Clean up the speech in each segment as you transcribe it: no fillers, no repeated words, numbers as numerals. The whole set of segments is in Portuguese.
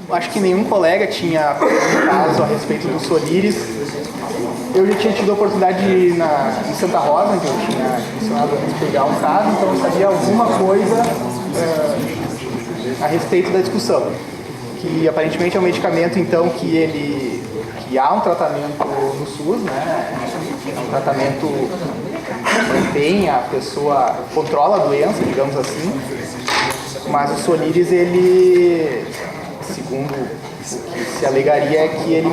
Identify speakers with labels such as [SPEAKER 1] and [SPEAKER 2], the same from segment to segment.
[SPEAKER 1] acho que nenhum colega tinha um caso a respeito do Solíris. Eu já tinha tido a oportunidade de ir em Santa Rosa, onde eu tinha mencionado antes, pegar um caso, então eu sabia alguma coisa a respeito da discussão. Que aparentemente é um medicamento, então, que há um tratamento no SUS, né? É um tratamento que mantém a pessoa, controla a doença, digamos assim, mas o Solíris, ele, segundo o que se alegaria, é que ele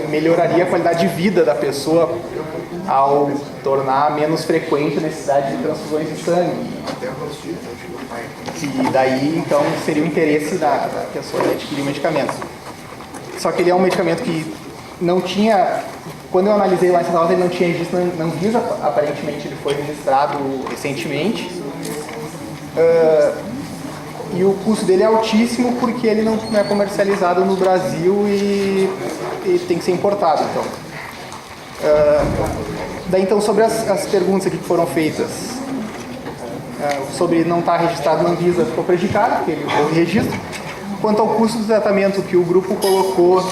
[SPEAKER 1] melhoraria a qualidade de vida da pessoa ao tornar menos frequente a necessidade de transfusões de sangue. E daí, então, seria o interesse da pessoa de adquirir o medicamento. Só que ele é um medicamento que não tinha... Quando eu analisei lá em Santa Rosa, ele não tinha registro na Anvisa, aparentemente ele foi registrado recentemente. E o custo dele é altíssimo porque ele não é comercializado no Brasil e tem que ser importado. Então. Daí, então, sobre as perguntas aqui que foram feitas, sobre não estar registrado na Anvisa, ficou prejudicado, porque ele houve registro. Quanto ao custo do tratamento, que o grupo colocou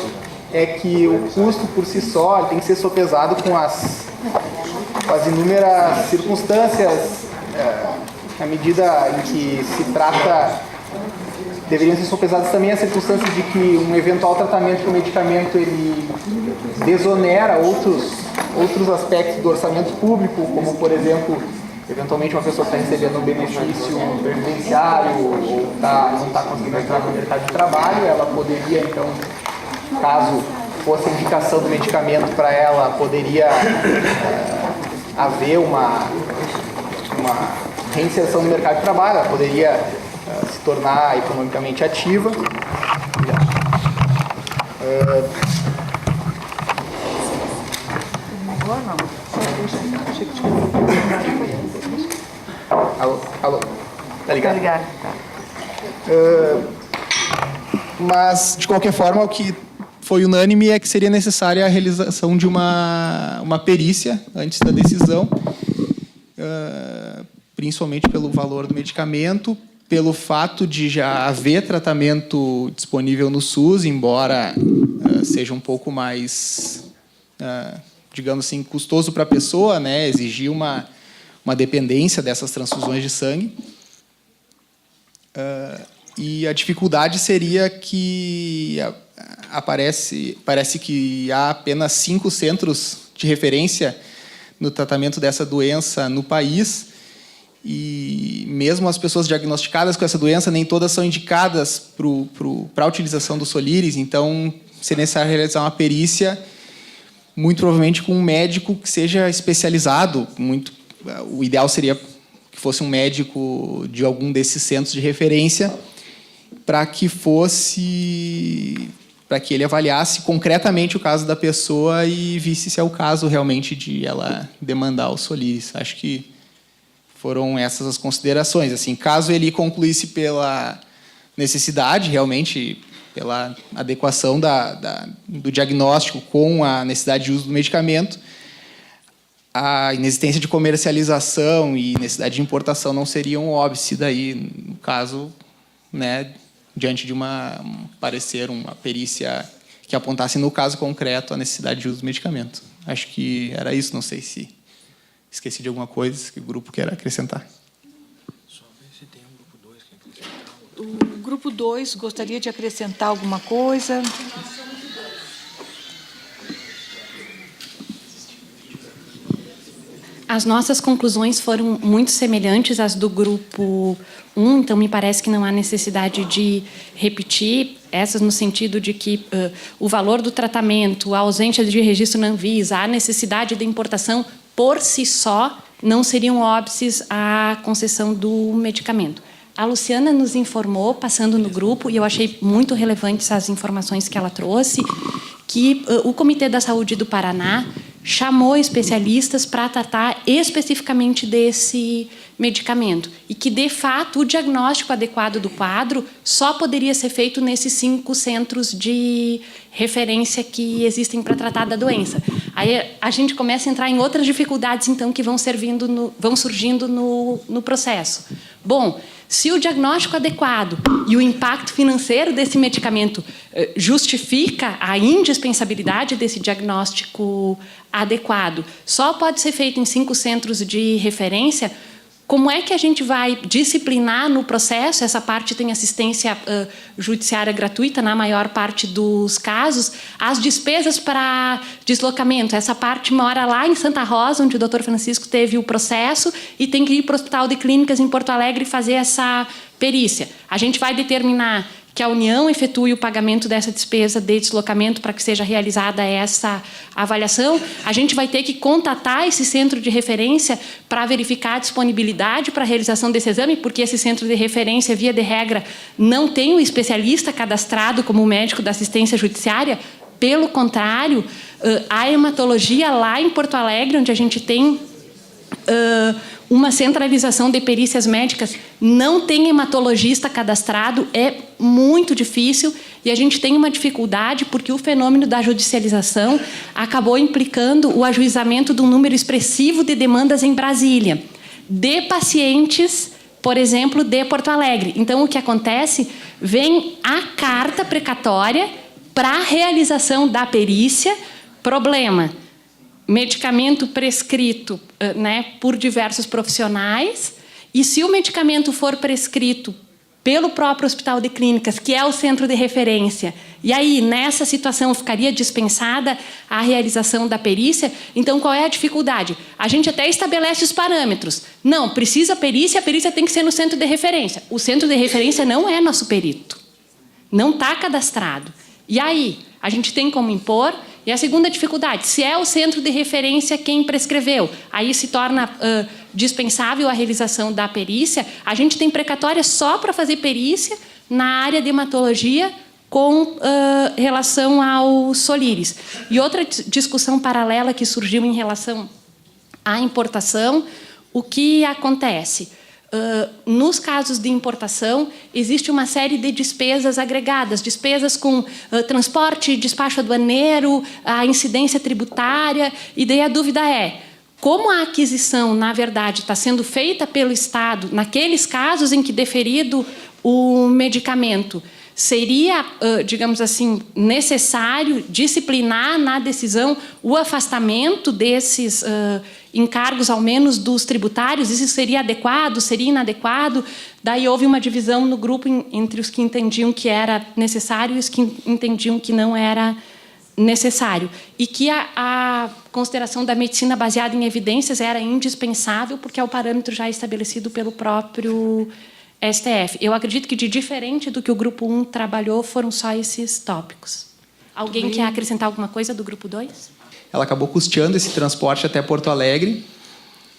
[SPEAKER 1] é que o custo por si só tem que ser sopesado com as inúmeras circunstâncias, na medida em que se trata, deveriam ser sopesadas também as circunstâncias de que um eventual tratamento com o medicamento ele desonera outros aspectos do orçamento público, como, por exemplo, eventualmente uma pessoa está recebendo um benefício previdenciário ou não está conseguindo entrar no mercado de trabalho, ela poderia, então, caso fosse a indicação do medicamento para ela, poderia haver uma reinserção no mercado de trabalho, ela poderia se tornar economicamente ativa. Alô? Tá ligado?
[SPEAKER 2] Tá ligado.
[SPEAKER 1] Mas, de qualquer forma, o que foi unânime é que seria necessária a realização de uma perícia antes da decisão, principalmente pelo valor do medicamento, pelo fato de já haver tratamento disponível no SUS, embora seja um pouco mais, digamos assim, custoso para a pessoa, né, exigir uma dependência dessas transfusões de sangue. E a dificuldade seria que parece que há apenas 5 centros de referência no tratamento dessa doença no país, e mesmo as pessoas diagnosticadas com essa doença, nem todas são indicadas para a utilização do Solíris, então seria necessário realizar uma perícia, muito provavelmente com um médico que seja especializado. O ideal seria que fosse um médico de algum desses centros de referência, para que ele avaliasse concretamente o caso da pessoa e visse se é o caso realmente de ela demandar o Solíris. Acho que foram essas as considerações. Assim, caso ele concluísse pela necessidade, realmente, pela adequação do diagnóstico com a necessidade de uso do medicamento, a inexistência de comercialização e necessidade de importação não seriam um óbice daí, no caso, né, diante de um parecer, uma perícia que apontasse no caso concreto a necessidade de uso do medicamento. Acho que era isso, não sei se esqueci de alguma coisa que o grupo quer acrescentar.
[SPEAKER 3] Só ver se tem um grupo 2 que acrescentar.
[SPEAKER 2] O grupo 2 gostaria de acrescentar alguma coisa?
[SPEAKER 4] As nossas conclusões foram muito semelhantes às do grupo 1, então me parece que não há necessidade de repetir essas, no sentido de que o valor do tratamento, a ausência de registro na Anvisa, a necessidade da importação, por si só, não seriam óbices à concessão do medicamento. A Luciana nos informou, passando no grupo, e eu achei muito relevantes as informações que ela trouxe, que o Comitê da Saúde do Paraná chamou especialistas para tratar especificamente desse medicamento e que, de fato, o diagnóstico adequado do quadro só poderia ser feito nesses 5 centros de referência que existem para tratar da doença. Aí a gente começa a entrar em outras dificuldades, então, que vão surgindo no processo. Bom, Se o diagnóstico adequado e o impacto financeiro desse medicamento justifica a indispensabilidade desse diagnóstico adequado, só pode ser feito em 5 centros de referência. Como é que a gente vai disciplinar no processo? Essa parte tem assistência judiciária gratuita, na maior parte dos casos. As despesas para deslocamento, essa parte mora lá em Santa Rosa, onde o Dr. Francisco teve o processo, e tem que ir para o Hospital de Clínicas em Porto Alegre fazer essa perícia. A gente vai determinar que a União efetue o pagamento dessa despesa de deslocamento para que seja realizada essa avaliação. A gente vai ter que contatar esse centro de referência para verificar a disponibilidade para a realização desse exame, porque esse centro de referência, via de regra, não tem o especialista cadastrado como médico da assistência judiciária. Pelo contrário, a hematologia lá em Porto Alegre, onde a gente tem uma centralização de perícias médicas, não tem hematologista cadastrado, é muito difícil, e a gente tem uma dificuldade porque o fenômeno da judicialização acabou implicando o ajuizamento de um número expressivo de demandas em Brasília, de pacientes, por exemplo, de Porto Alegre. Então, o que acontece? Vem a carta precatória para a realização da perícia. Problema: medicamento prescrito, né, por diversos profissionais, e se o medicamento for prescrito pelo próprio Hospital de Clínicas, que é o centro de referência, e aí, nessa situação, ficaria dispensada a realização da perícia. Então, qual é a dificuldade? A gente até estabelece os parâmetros. Não, precisa perícia, a perícia tem que ser no centro de referência. O centro de referência não é nosso perito. Não está cadastrado. E aí, a gente tem como impor. E a segunda dificuldade: se é o centro de referência quem prescreveu, aí se torna dispensável a realização da perícia. A gente tem precatória só para fazer perícia na área de hematologia com relação ao Solíris. E outra discussão paralela que surgiu em relação à importação: o que acontece? Nos casos de importação, existe uma série de despesas agregadas, despesas com transporte, despacho aduaneiro, a incidência tributária, e daí a dúvida é: como a aquisição, na verdade, está sendo feita pelo Estado, naqueles casos em que deferido o medicamento, seria, digamos assim, necessário disciplinar na decisão o afastamento desses encargos, ao menos dos tributários? Isso seria adequado, seria inadequado? Daí houve uma divisão no grupo entre os que entendiam que era necessário e os que entendiam que não era necessário. E que a consideração da medicina baseada em evidências era indispensável, porque é o parâmetro já estabelecido pelo próprio STF. Eu acredito que, de diferente do que o Grupo 1 trabalhou, foram só esses tópicos. Alguém quer acrescentar alguma coisa do Grupo 2?
[SPEAKER 1] Ela acabou custeando esse transporte até Porto Alegre,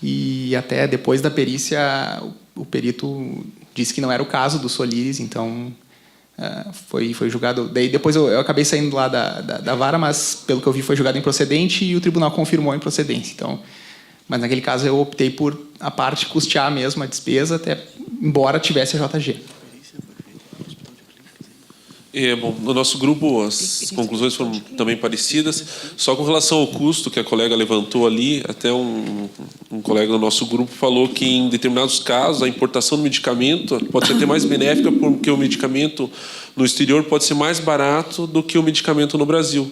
[SPEAKER 1] e até depois da perícia o perito disse que não era o caso do Solíris, então foi julgado. Daí depois eu acabei saindo lá da vara, mas pelo que eu vi foi julgado improcedente e o tribunal confirmou a improcedência. Então, mas naquele caso eu optei por a parte custear mesmo a despesa, até embora tivesse a JG.
[SPEAKER 5] Bom, no nosso grupo as conclusões foram também parecidas, só com relação ao custo que a colega levantou ali. Até um colega do nosso grupo falou que, em determinados casos, a importação do medicamento pode ser até mais benéfica, porque o medicamento no exterior pode ser mais barato do que o medicamento no Brasil.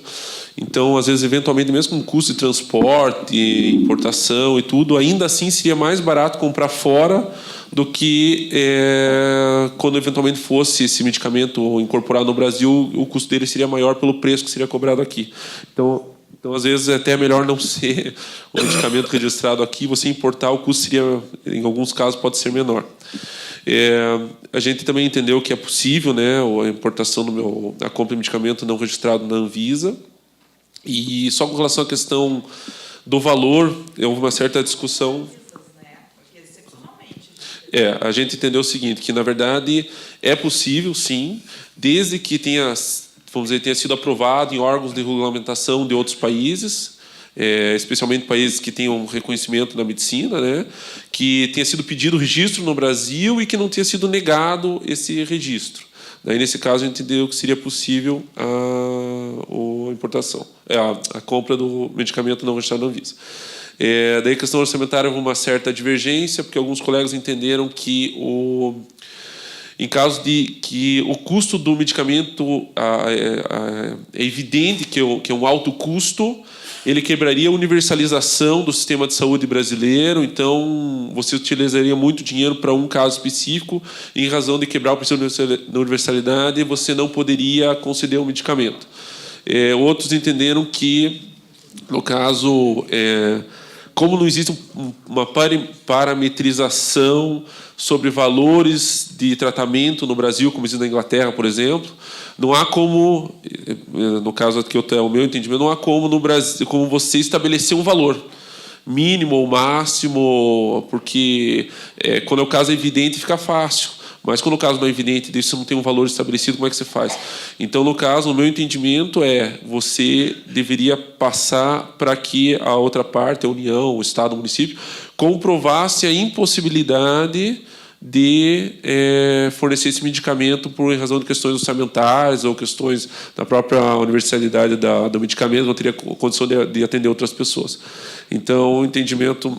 [SPEAKER 5] Então, às vezes, eventualmente, mesmo com custo de transporte, importação e tudo, ainda assim seria mais barato comprar fora do que quando eventualmente fosse esse medicamento incorporado no Brasil, o custo dele seria maior pelo preço que seria cobrado aqui. Então, às vezes, é até melhor não ser o medicamento registrado aqui, você importar, o custo seria, em alguns casos, pode ser menor. A gente também entendeu que é possível, né, a importação a compra de medicamento não registrado na Anvisa. E só com relação à questão do valor, houve uma certa discussão. A gente entendeu o seguinte, que, na verdade, é possível, sim, desde que tenha sido aprovado em órgãos de regulamentação de outros países, especialmente países que tenham reconhecimento na medicina, né, que tenha sido pedido o registro no Brasil e que não tenha sido negado esse registro. Daí, nesse caso, a gente entendeu que seria possível a importação, a compra do medicamento não registrado na Anvisa. Daí, a questão orçamentária, houve uma certa divergência, porque alguns colegas entenderam que em caso de que o custo do medicamento é evidente que é um alto custo, ele quebraria a universalização do sistema de saúde brasileiro, então você utilizaria muito dinheiro para um caso específico, e em razão de quebrar o princípio da universalidade, você não poderia conceder um medicamento. Outros entenderam que, no caso, como não existe uma parametrização sobre valores de tratamento no Brasil, como existe na Inglaterra, por exemplo, não há como, no caso aqui é o meu entendimento, não há como no Brasil, como você estabelecer um valor mínimo ou máximo, porque quando o caso é evidente fica fácil. Mas quando o caso não é evidente, você não tem um valor estabelecido, como é que você faz? Então, no caso, no meu entendimento, você deveria passar para que a outra parte, a União, o Estado, o município, comprovasse a impossibilidade de fornecer esse medicamento por razão de questões orçamentárias ou questões da própria universalidade do medicamento, não teria condição de atender outras pessoas. Então, o entendimento,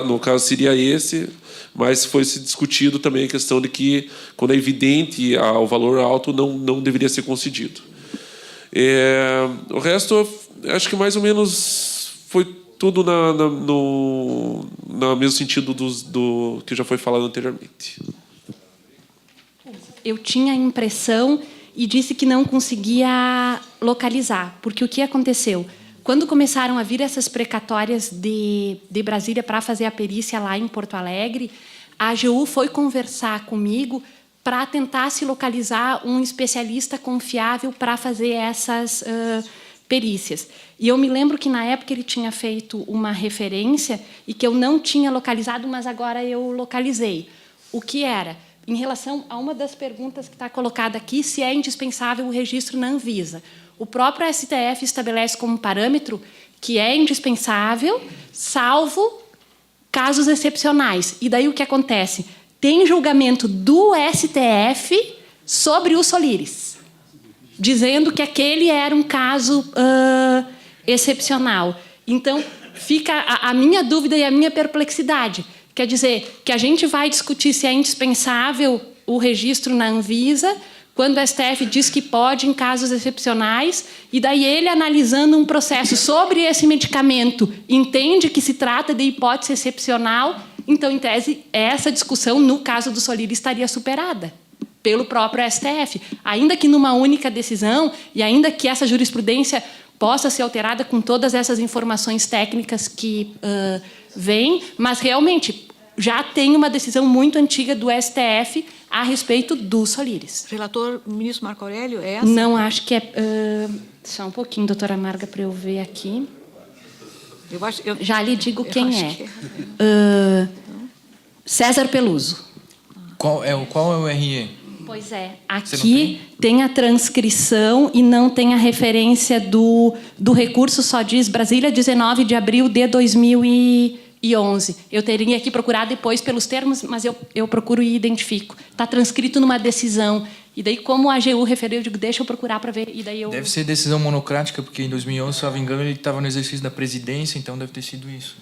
[SPEAKER 5] no caso, seria esse. Mas foi se discutido também a questão de que, quando é evidente o valor alto, não deveria ser concedido. O resto, acho que mais ou menos foi tudo no mesmo sentido do que já foi falado anteriormente.
[SPEAKER 4] Eu tinha a impressão e disse que não conseguia localizar, porque o que aconteceu? Quando começaram a vir essas precatórias de Brasília para fazer a perícia lá em Porto Alegre, a AGU foi conversar comigo para tentar se localizar um especialista confiável para fazer essas perícias. E eu me lembro que, na época, ele tinha feito uma referência e que eu não tinha localizado, mas agora eu localizei. O que era? Em relação a uma das perguntas que está colocada aqui, se é indispensável o registro na Anvisa. O próprio STF estabelece como parâmetro que é indispensável, salvo casos excepcionais. E daí o que acontece? Tem julgamento do STF sobre o Solíris, dizendo que aquele era um caso excepcional. Então, fica a minha dúvida e a minha perplexidade. Quer dizer, que a gente vai discutir se é indispensável o registro na Anvisa, quando o STF diz que pode em casos excepcionais, e daí ele, analisando um processo sobre esse medicamento, entende que se trata de hipótese excepcional, então, em tese, essa discussão, no caso do Solíris, estaria superada pelo próprio STF. Ainda que numa única decisão, e ainda que essa jurisprudência possa ser alterada com todas essas informações técnicas que vêm, mas, realmente, já tem uma decisão muito antiga do STF a respeito do Solíris.
[SPEAKER 2] Relator, ministro Marco Aurélio, é essa?
[SPEAKER 4] Não, acho que é... só um pouquinho, doutora Marga, para eu ver aqui. Já lhe digo quem é. César Peluso.
[SPEAKER 3] Qual é o RE?
[SPEAKER 4] Pois é. Aqui tem a transcrição e não tem a referência do recurso, só diz Brasília, 19 de abril de 2011. Eu teria que procurar depois pelos termos, mas eu procuro e identifico. Está transcrito numa decisão. E daí, como a AGU referiu, eu digo, deixa eu procurar para ver. E daí
[SPEAKER 3] Deve ser decisão monocrática, porque em 2011, se eu não me engano, ele estava no exercício da presidência, então deve ter sido isso.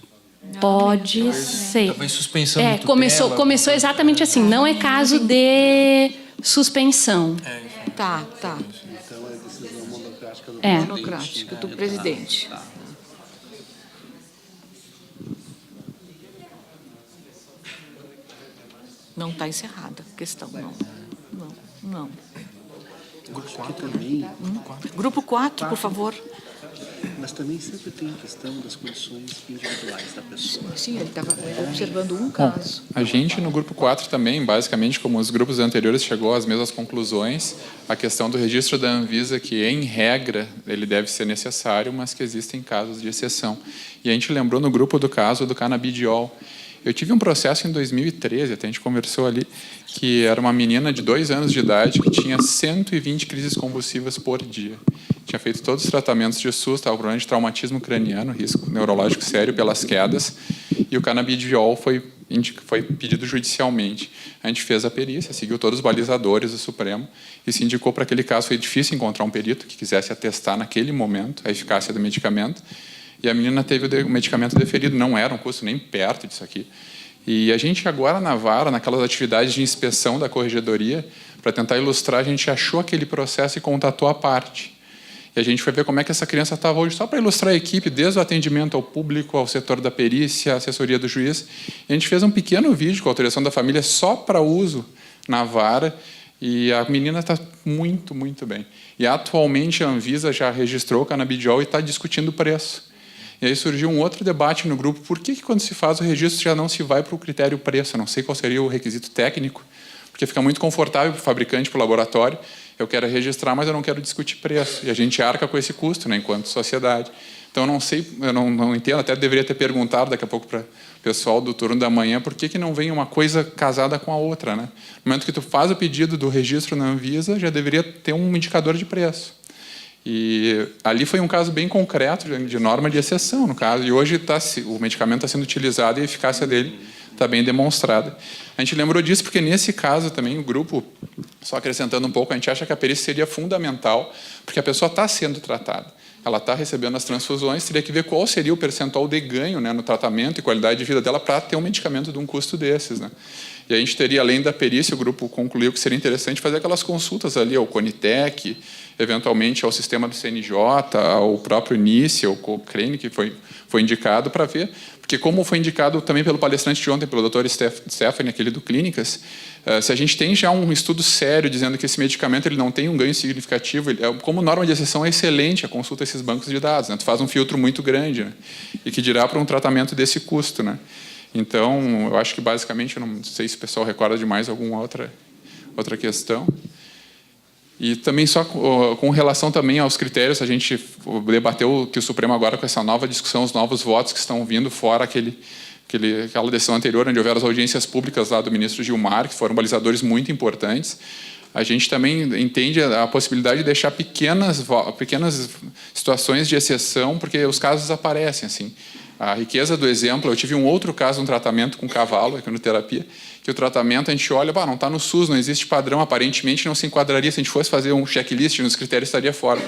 [SPEAKER 4] Pode ser.
[SPEAKER 3] Talvez suspensão de
[SPEAKER 4] tutela. Começou exatamente assim. Não é caso de suspensão.
[SPEAKER 2] Tá.
[SPEAKER 6] Então, é decisão monocrática do
[SPEAKER 2] Monocrática do presidente. Não está encerrada a questão, não.
[SPEAKER 6] Grupo 4 também.
[SPEAKER 2] Grupo 4, por favor.
[SPEAKER 6] Mas também sempre tem a questão das condições individuais da pessoa.
[SPEAKER 2] Sim, ele estava observando um caso.
[SPEAKER 7] A gente, no grupo 4 também, basicamente, como os grupos anteriores, chegou às mesmas conclusões. A questão do registro da Anvisa, que, em regra, ele deve ser necessário, mas que existem casos de exceção. E a gente lembrou no grupo do caso do canabidiol. Eu tive um processo em 2013, até a gente conversou ali, que era uma menina de 2 anos de idade que tinha 120 crises convulsivas por dia. Tinha feito todos os tratamentos de SUS, estava com problema de traumatismo craniano, risco neurológico sério pelas quedas, e o canabidiol foi pedido judicialmente. A gente fez a perícia, seguiu todos os balizadores do Supremo e se indicou para aquele caso. Foi difícil encontrar um perito que quisesse atestar naquele momento a eficácia do medicamento. E a menina teve o medicamento deferido, não era um custo nem perto disso aqui. E a gente agora na vara, naquelas atividades de inspeção da corregedoria, para tentar ilustrar, a gente achou aquele processo e contatou a parte. E a gente foi ver como é que essa criança estava hoje, só para ilustrar a equipe, desde o atendimento ao público, ao setor da perícia, à assessoria do juiz. E a gente fez um pequeno vídeo com a autorização da família só para uso na vara, e a menina está muito, muito bem. E atualmente a Anvisa já registrou o canabidiol e está discutindo o preço. E aí surgiu um outro debate no grupo, por que quando se faz o registro já não se vai para o critério preço? Eu não sei qual seria o requisito técnico, porque fica muito confortável para o fabricante, para o laboratório. Eu quero registrar, mas eu não quero discutir preço. E a gente arca com esse custo, né, enquanto sociedade. Então, eu não sei, eu não entendo, até deveria ter perguntado daqui a pouco para o pessoal do turno da manhã, por que não vem uma coisa casada com a outra, né? No momento que tu faz o pedido do registro na Anvisa, já deveria ter um indicador de preço. E ali foi um caso bem concreto de norma de exceção, no caso, e hoje o medicamento está sendo utilizado e a eficácia dele está bem demonstrada. A gente lembrou disso porque, nesse caso também, o grupo, só acrescentando um pouco, a gente acha que a perícia seria fundamental, porque a pessoa está sendo tratada. Ela está recebendo as transfusões, teria que ver qual seria o percentual de ganho, né, no tratamento e qualidade de vida dela para ter um medicamento de um custo desses, né? E a gente teria, além da perícia, o grupo concluiu que seria interessante fazer aquelas consultas ali ao Conitec, eventualmente ao sistema do CNJ, ao próprio INICE, ao Cochrane, que foi indicado para ver, porque como foi indicado também pelo palestrante de ontem, pelo Dr. Stephanie, aquele do Clínicas, se a gente tem já um estudo sério dizendo que esse medicamento ele não tem um ganho significativo, como norma de exceção é excelente a consulta a esses bancos de dados, né? Tu faz um filtro muito grande, né? E que dirá para um tratamento desse custo, né? Então, eu acho que basicamente, eu não sei se o pessoal recorda de mais alguma outra questão. E também só com relação também aos critérios, a gente debateu que o Supremo agora com essa nova discussão, os novos votos que estão vindo fora aquela decisão anterior, onde houveram as audiências públicas lá do ministro Gilmar, que foram balizadores muito importantes. A gente também entende a possibilidade de deixar pequenas situações de exceção, porque os casos aparecem, assim. A riqueza do exemplo, eu tive um outro caso, um tratamento com cavalo, equinoterapia, que o tratamento a gente olha, não está no SUS, não existe padrão, aparentemente não se enquadraria, se a gente fosse fazer um checklist nos critérios estaria fora.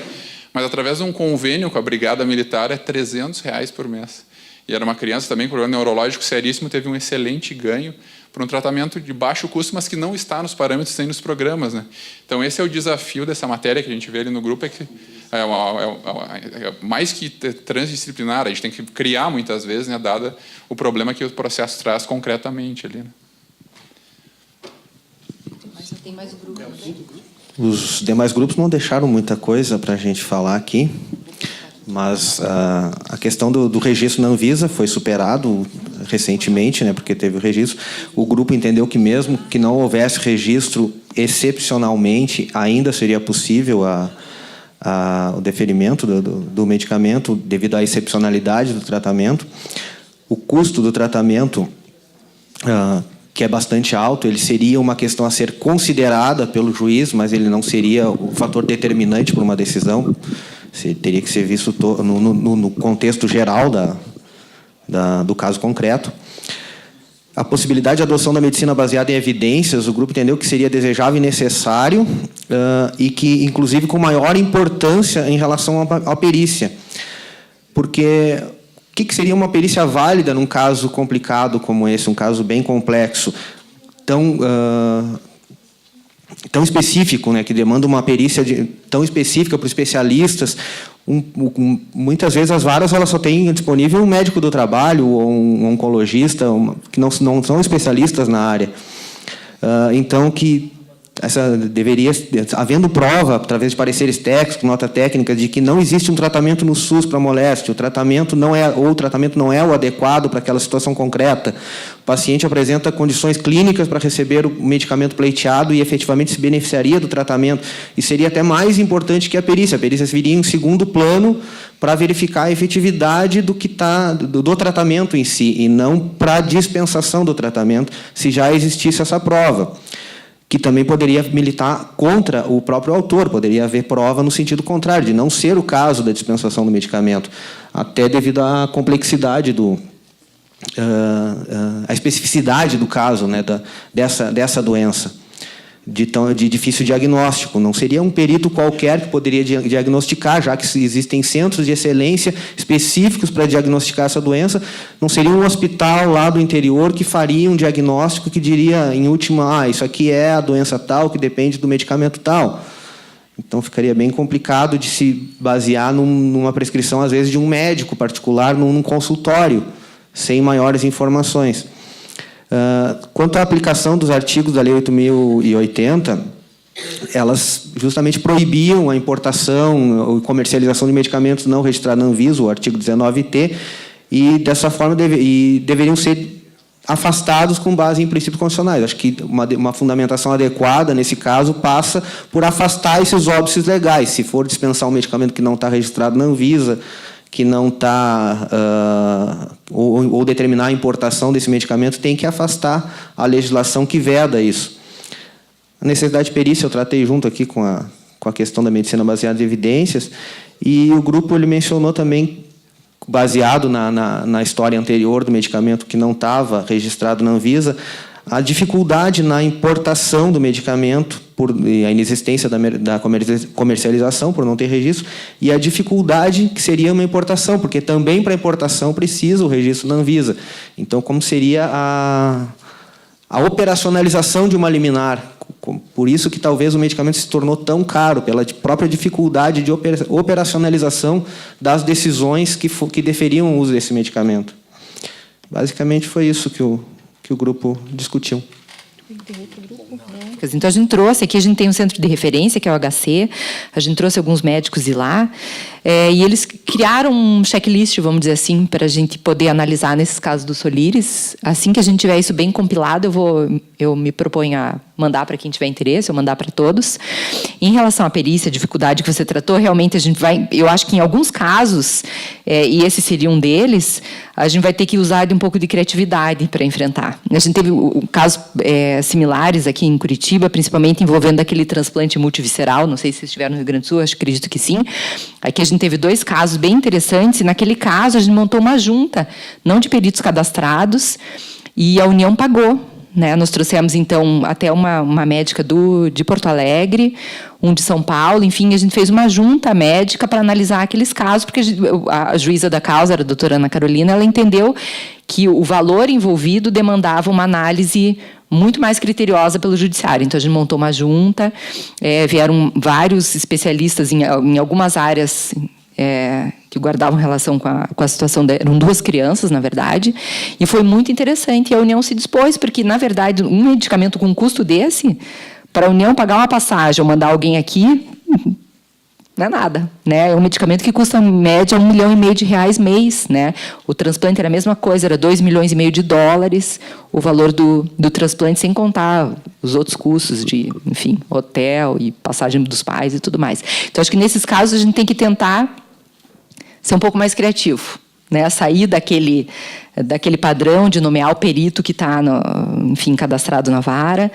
[SPEAKER 7] Mas através de um convênio com a Brigada Militar é R$300 por mês. E era uma criança também com problema neurológico seríssimo, teve um excelente ganho para um tratamento de baixo custo, mas que não está nos parâmetros nem nos programas, né? Então, esse é o desafio dessa matéria que a gente vê ali no grupo, é que é mais que transdisciplinar, a gente tem que criar muitas vezes, né, dada o problema que o processo traz concretamente ali, né?
[SPEAKER 8] Tem mais grupo?
[SPEAKER 9] Os demais grupos não deixaram muita coisa para a gente falar aqui, mas a questão do registro na Anvisa foi superado recentemente, né, porque teve o registro. O grupo entendeu que mesmo que não houvesse registro, excepcionalmente, ainda seria possível o deferimento do medicamento devido à excepcionalidade do tratamento. O custo do tratamento, que é bastante alto, ele seria uma questão a ser considerada pelo juiz, mas ele não seria o fator determinante para uma decisão. Teria que ser visto no contexto geral do caso concreto. A possibilidade de adoção da medicina baseada em evidências, o grupo entendeu que seria desejável e necessário, e que, inclusive, com maior importância em relação à perícia. Porque o que seria uma perícia válida num caso complicado como esse, um caso bem complexo, tão específico, né, que demanda uma perícia tão específica para os especialistas? Muitas vezes as varas só têm disponível um médico do trabalho ou um oncologista, que não são especialistas na área. Então, havendo prova, através de pareceres técnicos, nota técnica, de que não existe um tratamento no SUS para moléstia, o tratamento não é o adequado para aquela situação concreta, o paciente apresenta condições clínicas para receber o medicamento pleiteado e efetivamente se beneficiaria do tratamento. E seria até mais importante que a perícia. A perícia viria em segundo plano para verificar a efetividade do tratamento em si, e não para a dispensação do tratamento, se já existisse essa prova, que também poderia militar contra o próprio autor, poderia haver prova no sentido contrário, de não ser o caso da dispensação do medicamento, até devido à complexidade a especificidade do caso, né, dessa doença. de difícil diagnóstico. Não seria um perito qualquer que poderia diagnosticar, já que existem centros de excelência específicos para diagnosticar essa doença. Não seria um hospital lá do interior que faria um diagnóstico que diria, em última, isso aqui é a doença tal, que depende do medicamento tal. Então, ficaria bem complicado de se basear numa prescrição, às vezes, de um médico particular num consultório, sem maiores informações. Quanto à aplicação dos artigos da Lei 8.080, elas justamente proibiam a importação e comercialização de medicamentos não registrados na Anvisa, o artigo 19T, e, dessa forma, deveriam ser afastados com base em princípios constitucionais. Acho que uma fundamentação adequada, nesse caso, passa por afastar esses óbices legais. Se for dispensar um medicamento que não está registrado na Anvisa, que não está, ou determinar a importação desse medicamento, tem que afastar a legislação que veda isso. A necessidade de perícia eu tratei junto aqui com a questão da medicina baseada em evidências, e o grupo ele mencionou também, baseado na história anterior do medicamento que não estava registrado na Anvisa, a dificuldade na importação do medicamento, a inexistência da comercialização, por não ter registro, e a dificuldade que seria uma importação, porque também para importação precisa o registro na Anvisa. Então, como seria a operacionalização de uma liminar? Por isso que talvez o medicamento se tornou tão caro, pela própria dificuldade de operacionalização das decisões que deferiam o uso desse medicamento. Basicamente, foi isso que o grupo discutiu.
[SPEAKER 8] Então, a gente trouxe, aqui a gente tem um centro de referência, que é o HC, a gente trouxe alguns médicos de lá, e eles criaram um checklist, vamos dizer assim, para a gente poder analisar nesses casos do Solires. Assim que a gente tiver isso bem compilado, eu me proponho a mandar para quem tiver interesse, ou mandar para todos. Em relação à perícia, a dificuldade que você tratou, realmente a gente vai, eu acho que em alguns casos, e esse seria um deles, a gente vai ter que usar de um pouco de criatividade para enfrentar. A gente teve casos similares aqui em Curitiba, principalmente envolvendo aquele transplante multivisceral, não sei se vocês estiveram no Rio Grande do Sul, acredito que sim. Aqui a gente teve 2 casos bem interessantes, e naquele caso a gente montou uma junta, não de peritos cadastrados, e a União pagou. Nós trouxemos, então, até uma médica de Porto Alegre, um de São Paulo, enfim, a gente fez uma junta médica para analisar aqueles casos, porque a juíza da causa, a doutora Ana Carolina, ela entendeu que o valor envolvido demandava uma análise muito mais criteriosa pelo judiciário. Então, a gente montou uma junta, vieram vários especialistas em algumas áreas que guardavam relação com a situação, eram 2 crianças, na verdade, e foi muito interessante, e a União se dispôs, porque, na verdade, um medicamento com um custo desse, para a União pagar uma passagem ou mandar alguém aqui, não é nada, né? É um medicamento que custa, em média, R$1,5 milhão mês, né? O transplante era a mesma coisa, era $2,5 milhões, o valor do transplante, sem contar os outros custos de, enfim, hotel e passagem dos pais e tudo mais. Então, acho que, nesses casos, a gente tem que tentar ser um pouco mais criativo, né? Sair daquele padrão de nomear o perito que está, enfim, cadastrado na vara.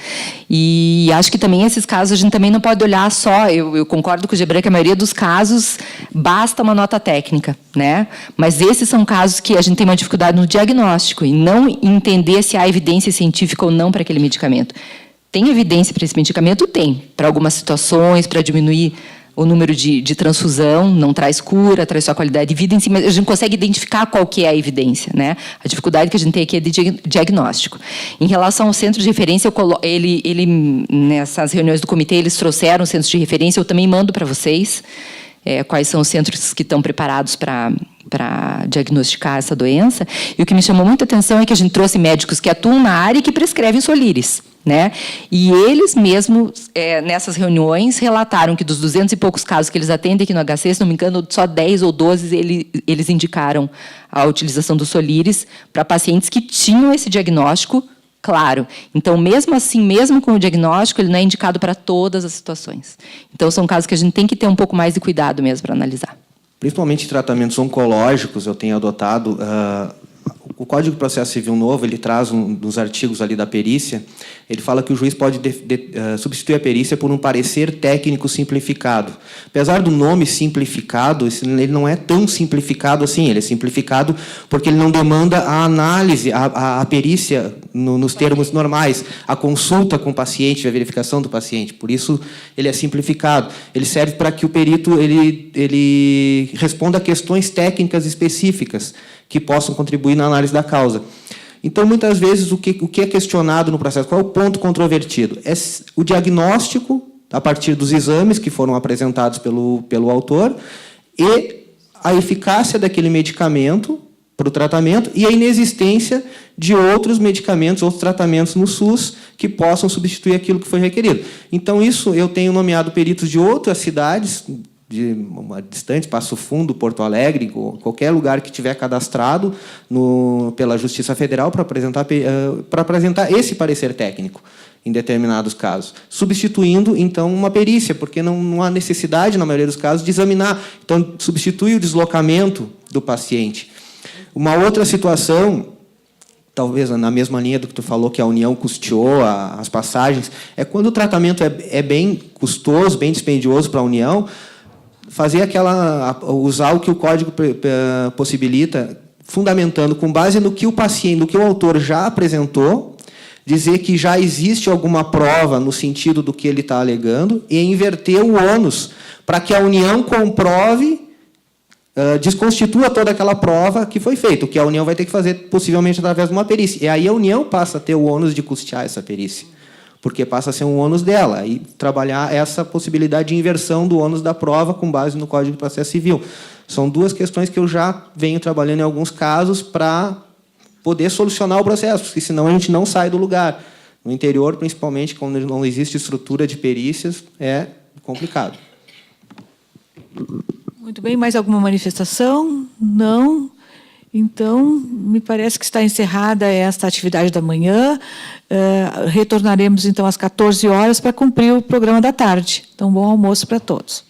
[SPEAKER 8] E acho que também esses casos a gente também não pode olhar só. Eu concordo com o Gebran que a maioria dos casos basta uma nota técnica, né? Mas esses são casos que a gente tem uma dificuldade no diagnóstico e não entender se há evidência científica ou não para aquele medicamento. Tem evidência para esse medicamento? Tem. Para algumas situações, para diminuir o número de transfusão, não traz cura, traz só qualidade de vida em si, mas a gente consegue identificar qual que é a evidência, né? A dificuldade que a gente tem aqui é de diagnóstico. Em relação ao centro de referência, nessas reuniões do comitê, eles trouxeram centros de referência, eu também mando para vocês quais são os centros que estão preparados para diagnosticar essa doença. E o que me chamou muita atenção é que a gente trouxe médicos que atuam na área e que prescrevem Solires, né? E eles mesmos, nessas reuniões, relataram que dos 200 e poucos casos que eles atendem aqui no HC, se não me engano, só 10 ou 12 eles indicaram a utilização do Solires para pacientes que tinham esse diagnóstico claro. Então, mesmo assim, mesmo com o diagnóstico, ele não é indicado para todas as situações. Então, são casos que a gente tem que ter um pouco mais de cuidado mesmo para analisar.
[SPEAKER 9] Principalmente em tratamentos oncológicos, eu tenho adotado... o Código de Processo Civil novo, ele traz um dos artigos ali da perícia, Ele fala que o juiz pode substituir a perícia por um parecer técnico simplificado. Apesar do nome simplificado, ele não é tão simplificado assim. Ele é simplificado porque ele não demanda a análise, a perícia nos termos normais, a consulta com o paciente, a verificação do paciente. Por isso, ele é simplificado. Ele serve para que o perito ele responda a questões técnicas específicas que possam contribuir na análise da causa. Então, muitas vezes, o que é questionado no processo? Qual é o ponto controvertido? É o diagnóstico, a partir dos exames que foram apresentados pelo autor, e a eficácia daquele medicamento para o tratamento e a inexistência de outros medicamentos, outros tratamentos no SUS que possam substituir aquilo que foi requerido. Então, isso eu tenho nomeado peritos de outras cidades, de uma distante, Passo Fundo, Porto Alegre, qualquer lugar que tiver cadastrado pela Justiça Federal para apresentar esse parecer técnico em determinados casos, substituindo, então, uma perícia, porque não há necessidade, na maioria dos casos, de examinar. Então, substitui o deslocamento do paciente. Uma outra situação, talvez na mesma linha do que tu falou, que a União custeou as passagens, é quando o tratamento é bem custoso, bem dispendioso para a União, usar o que o Código possibilita, fundamentando com base no que o paciente, no que o autor já apresentou, dizer que já existe alguma prova no sentido do que ele está alegando e inverter o ônus para que a União comprove, desconstitua toda aquela prova que foi feita, o que a União vai ter que fazer possivelmente através de uma perícia. E aí a União passa a ter o ônus de custear essa perícia, porque passa a ser um ônus dela, e trabalhar essa possibilidade de inversão do ônus da prova com base no Código de Processo Civil. São duas questões que eu já venho trabalhando em alguns casos para poder solucionar o processo, porque senão a gente não sai do lugar. No interior, principalmente, quando não existe estrutura de perícias, é complicado.
[SPEAKER 2] Muito bem, mais alguma manifestação? Não. Então, me parece que está encerrada esta atividade da manhã. Retornaremos, então, às 14 horas para cumprir o programa da tarde. Então, bom almoço para todos.